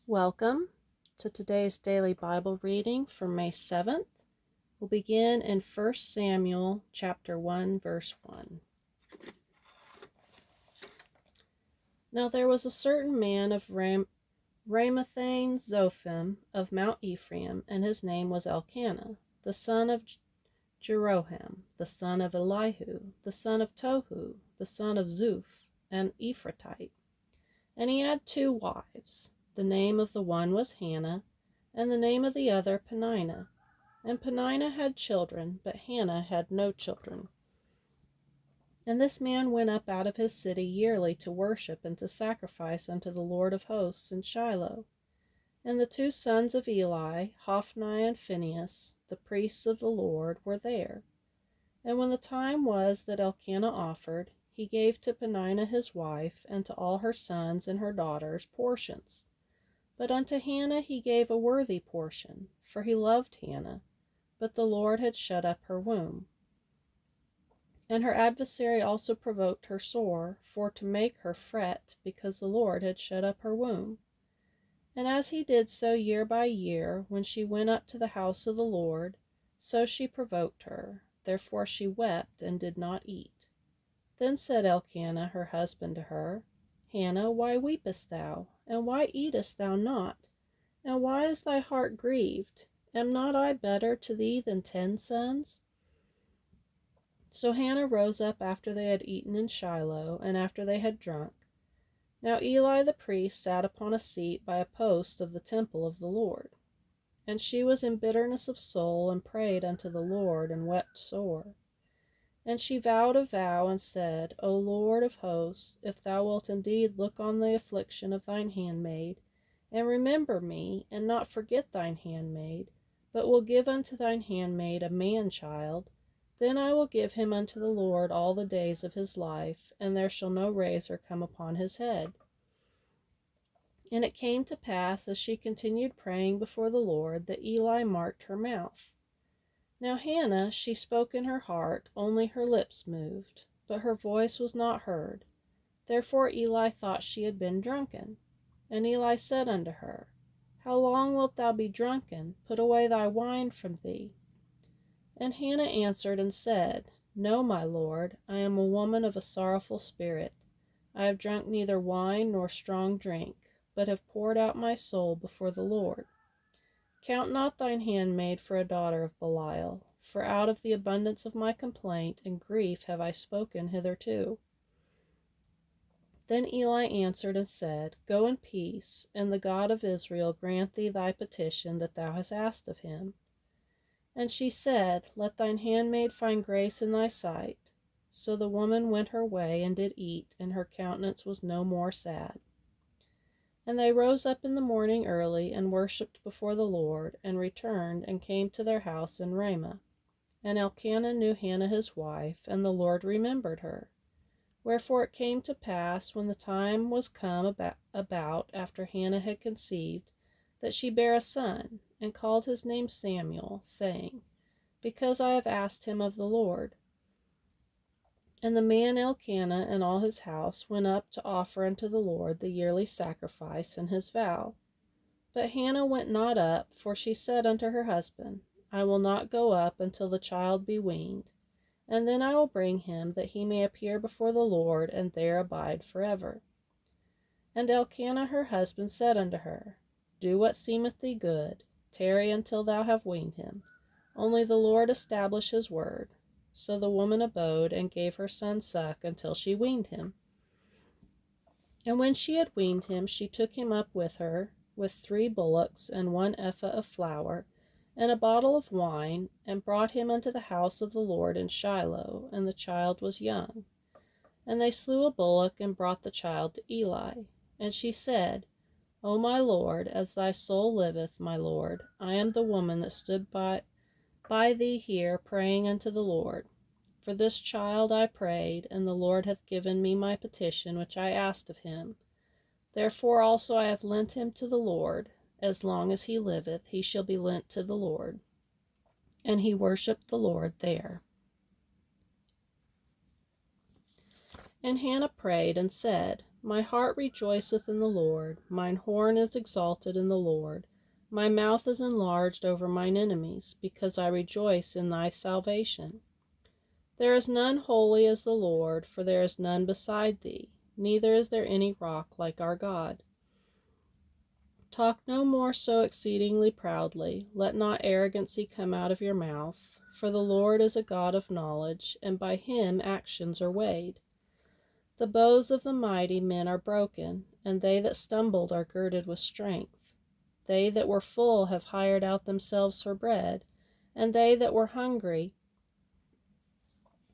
Welcome to today's daily Bible reading for May 7th. We'll begin in 1 Samuel chapter 1, verse 1. Now there was a certain man of Ramathaim Zophim of Mount Ephraim, and his name was Elkanah, the son of Jeroham, the son of Elihu, the son of Tohu, the son of Zuph, an Ephratite. And he had 2 wives. The name of the one was Hannah, and the name of the other Peninnah. And Peninnah had children, but Hannah had no children. And this man went up out of his city yearly to worship and to sacrifice unto the Lord of hosts in Shiloh. And the 2 sons of Eli, Hophni and Phinehas, the priests of the Lord, were there. And when the time was that Elkanah offered, he gave to Peninnah his wife, and to all her sons and her daughters portions. But unto Hannah he gave a worthy portion, for he loved Hannah, but the Lord had shut up her womb. And her adversary also provoked her sore, for to make her fret, because the Lord had shut up her womb. And as he did so year by year, when she went up to the house of the Lord, so she provoked her. Therefore she wept and did not eat. Then said Elkanah her husband to her, Hannah, why weepest thou? And why eatest thou not? And why is thy heart grieved? Am not I better to thee than 10 sons? So Hannah rose up after they had eaten in Shiloh, and after they had drunk. Now Eli the priest sat upon a seat by a post of the temple of the Lord. And she was in bitterness of soul, and prayed unto the Lord, and wept sore. And she vowed a vow, and said, O Lord of hosts, if thou wilt indeed look on the affliction of thine handmaid, and remember me, and not forget thine handmaid, but will give unto thine handmaid a man-child, then I will give him unto the Lord all the days of his life, and there shall no razor come upon his head. And it came to pass, as she continued praying before the Lord, that Eli marked her mouth. Now Hannah, she spoke in her heart, only her lips moved, but her voice was not heard. Therefore Eli thought she had been drunken. And Eli said unto her, How long wilt thou be drunken? Put away thy wine from thee. And Hannah answered and said, No, my Lord, I am a woman of a sorrowful spirit. I have drunk neither wine nor strong drink, but have poured out my soul before the Lord. Count not thine handmaid for a daughter of Belial, for out of the abundance of my complaint and grief have I spoken hitherto. Then Eli answered and said, Go in peace, and the God of Israel grant thee thy petition that thou hast asked of him. And she said, Let thine handmaid find grace in thy sight. So the woman went her way and did eat, and her countenance was no more sad. And they rose up in the morning early, and worshipped before the Lord, and returned, and came to their house in Ramah. And Elkanah knew Hannah his wife, and the Lord remembered her. Wherefore it came to pass, when the time was come about after Hannah had conceived, that she bare a son, and called his name Samuel, saying, Because I have asked him of the Lord. And the man Elkanah and all his house went up to offer unto the Lord the yearly sacrifice and his vow. But Hannah went not up, for she said unto her husband, I will not go up until the child be weaned, and then I will bring him, that he may appear before the Lord, and there abide forever. And Elkanah her husband said unto her, Do what seemeth thee good, tarry until thou have weaned him. Only the Lord establish his word. So the woman abode, and gave her son suck until she weaned him. And when she had weaned him, she took him up with her, with 3 bullocks, and 1 ephah of flour, and a bottle of wine, and brought him unto the house of the Lord in Shiloh, and the child was young. And they slew a bullock, and brought the child to Eli. And she said, O my Lord, as thy soul liveth, my Lord, I am the woman that stood by thee here, praying unto the Lord. For this child I prayed, and the Lord hath given me my petition which I asked of him. Therefore also I have lent him to the Lord. As long as he liveth, he shall be lent to the Lord. And he worshipped the Lord there. And Hannah prayed and said, My heart rejoiceth in the Lord, mine horn is exalted in the Lord. My mouth is enlarged over mine enemies, because I rejoice in thy salvation. There is none holy as the Lord, for there is none beside thee, neither is there any rock like our God. Talk no more so exceedingly proudly, let not arrogancy come out of your mouth, for the Lord is a God of knowledge, and by him actions are weighed. The bows of the mighty men are broken, and they that stumbled are girded with strength. They that were full have hired out themselves for bread, and they that were hungry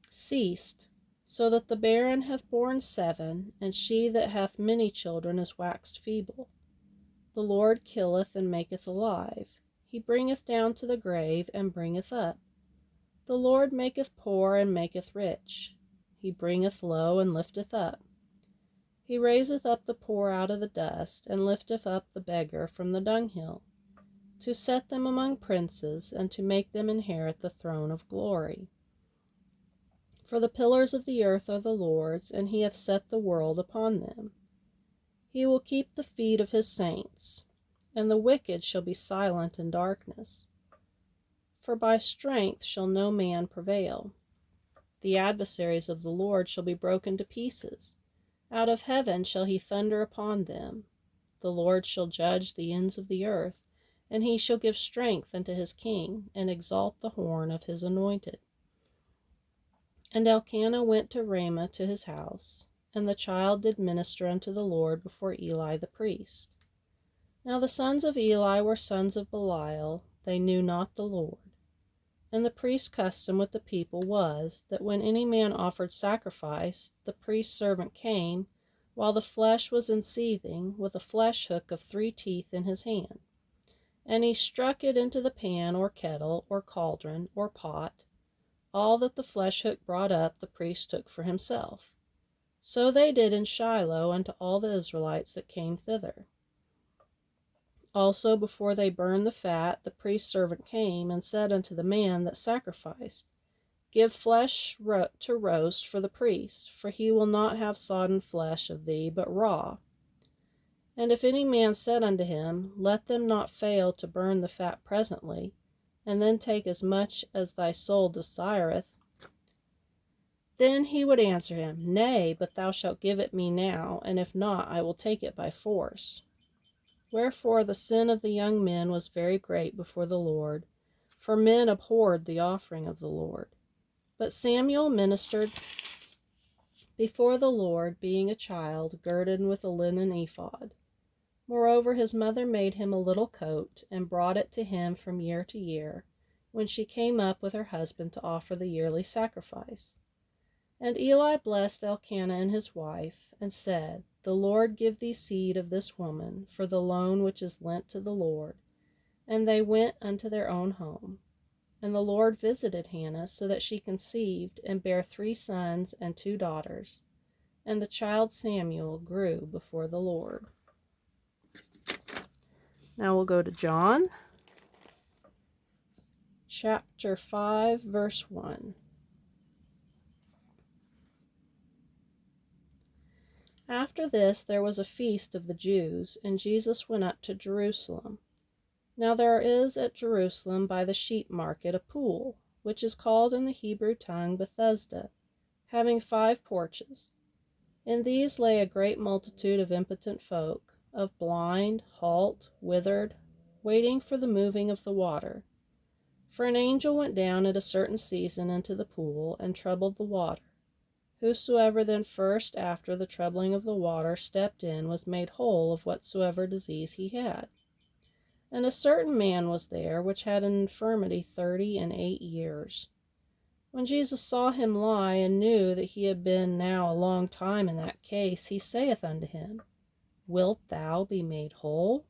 ceased, so that the barren hath borne 7, and she that hath many children is waxed feeble. The Lord killeth and maketh alive. He bringeth down to the grave and bringeth up. The Lord maketh poor and maketh rich. He bringeth low and lifteth up. He raiseth up the poor out of the dust, and lifteth up the beggar from the dunghill, to set them among princes, and to make them inherit the throne of glory. For the pillars of the earth are the Lord's, and he hath set the world upon them. He will keep the feet of his saints, and the wicked shall be silent in darkness. For by strength shall no man prevail. The adversaries of the Lord shall be broken to pieces. Out of heaven shall he thunder upon them. The Lord shall judge the ends of the earth, and he shall give strength unto his king, and exalt the horn of his anointed. And Elkanah went to Ramah to his house, and the child did minister unto the Lord before Eli the priest. Now the sons of Eli were sons of Belial, they knew not the Lord. And the priest's custom with the people was, that when any man offered sacrifice, the priest's servant came, while the flesh was in seething, with a flesh hook of 3 teeth in his hand. And he struck it into the pan, or kettle, or cauldron, or pot. All that the flesh hook brought up, the priest took for himself. So they did in Shiloh unto all the Israelites that came thither. Also before they burned the fat, the priest's servant came, and said unto the man that sacrificed, Give flesh to roast for the priest, for he will not have sodden flesh of thee, but raw. And if any man said unto him, Let them not fail to burn the fat presently, and then take as much as thy soul desireth, then he would answer him, Nay, but thou shalt give it me now, and if not, I will take it by force. Wherefore the sin of the young men was very great before the Lord, for men abhorred the offering of the Lord. But Samuel ministered before the Lord, being a child, girded with a linen ephod. Moreover, his mother made him a little coat, and brought it to him from year to year, when she came up with her husband to offer the yearly sacrifice. And Eli blessed Elkanah and his wife, and said, The Lord give thee seed of this woman, for the loan which is lent to the Lord. And they went unto their own home. And the Lord visited Hannah, so that she conceived, and bare 3 sons and 2 daughters. And the child Samuel grew before the Lord. Now we'll go to John, chapter 5, verse 1. After this there was a feast of the Jews, and Jesus went up to Jerusalem. Now there is at Jerusalem by the sheep market a pool, which is called in the Hebrew tongue Bethesda, having 5 porches. In these lay a great multitude of impotent folk, of blind, halt, withered, waiting for the moving of the water. For an angel went down at a certain season into the pool, and troubled the water. Whosoever then first after the troubling of the water stepped in was made whole of whatsoever disease he had. And a certain man was there, which had an infirmity 38 years. When Jesus saw him lie, and knew that he had been now a long time in that case, he saith unto him, Wilt thou be made whole?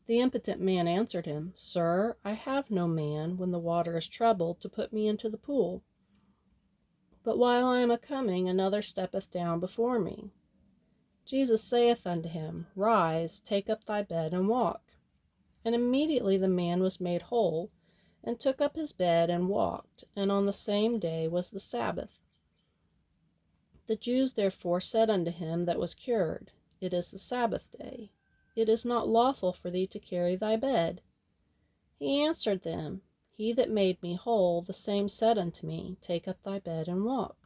The impotent man answered him, Sir, I have no man, when the water is troubled, to put me into the pool. But while I am a-coming, another steppeth down before me. Jesus saith unto him, Rise, take up thy bed, and walk. And immediately the man was made whole, and took up his bed, and walked. And on the same day was the Sabbath. The Jews therefore said unto him that was cured, It is the Sabbath day. It is not lawful for thee to carry thy bed. He answered them, He that made me whole, the same said unto me, Take up thy bed and walk.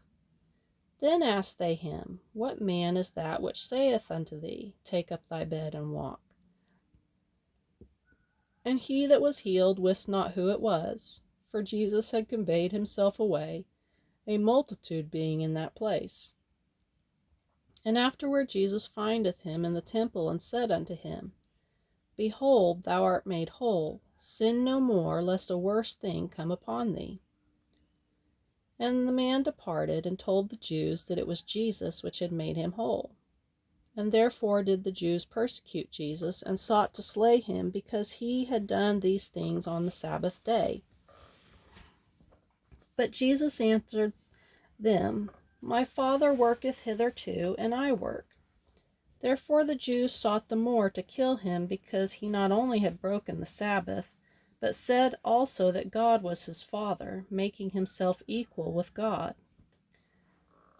Then asked they him, What man is that which saith unto thee, Take up thy bed and walk? And he that was healed wist not who it was, for Jesus had conveyed himself away, a multitude being in that place. And afterward Jesus findeth him in the temple, and said unto him, Behold, thou art made whole. Sin no more, lest a worse thing come upon thee. And the man departed, and told the Jews that it was Jesus which had made him whole. And therefore did the Jews persecute Jesus, and sought to slay him, because he had done these things on the Sabbath day. But Jesus answered them, My Father worketh hitherto, and I work. Therefore the Jews sought the more to kill him, because he not only had broken the Sabbath, but said also that God was his Father, making himself equal with God.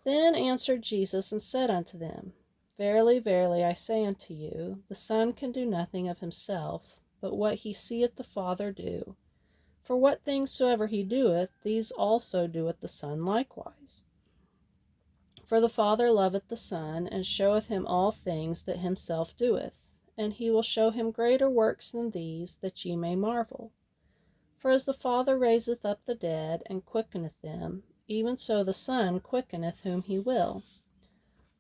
Then answered Jesus and said unto them, Verily, verily, I say unto you, the Son can do nothing of himself, but what he seeth the Father do. For what things soever he doeth, these also doeth the Son likewise. For the Father loveth the Son, and showeth him all things that himself doeth, and he will show him greater works than these, that ye may marvel. For as the Father raiseth up the dead, and quickeneth them, even so the Son quickeneth whom he will.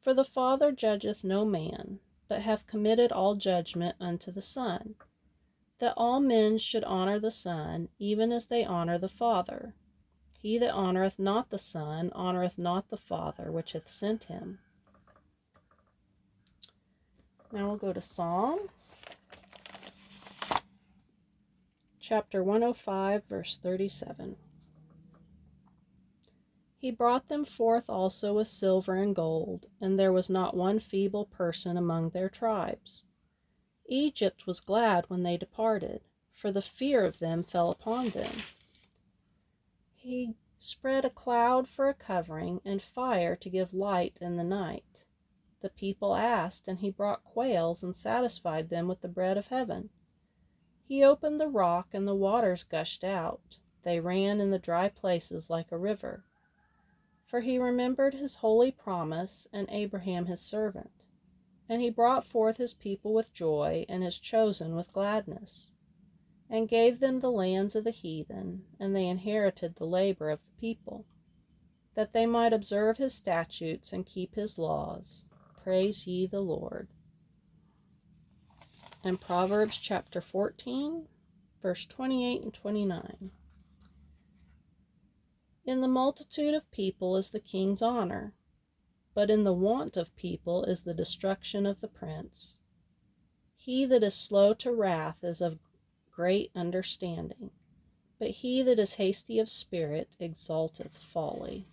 For the Father judgeth no man, but hath committed all judgment unto the Son, that all men should honor the Son, even as they honor the Father. He that honoreth not the Son honoreth not the Father which hath sent him. Now we'll go to Psalm chapter 105, verse 37. He brought them forth also with silver and gold, and there was not one feeble person among their tribes. Egypt was glad when they departed, for the fear of them fell upon them. He spread a cloud for a covering, and fire to give light in the night. The people asked, and he brought quails, and satisfied them with the bread of heaven. He opened the rock, and the waters gushed out. They ran in the dry places like a river. For he remembered his holy promise, and Abraham his servant. And he brought forth his people with joy, and his chosen with gladness, and gave them the lands of the heathen, and they inherited the labor of the people, that they might observe his statutes and keep his laws. Praise ye the Lord. And Proverbs chapter 14, verse 28 and 29. In the multitude of people is the king's honor, but in the want of people is the destruction of the prince. He that is slow to wrath is of great understanding, but he that is hasty of spirit exalteth folly.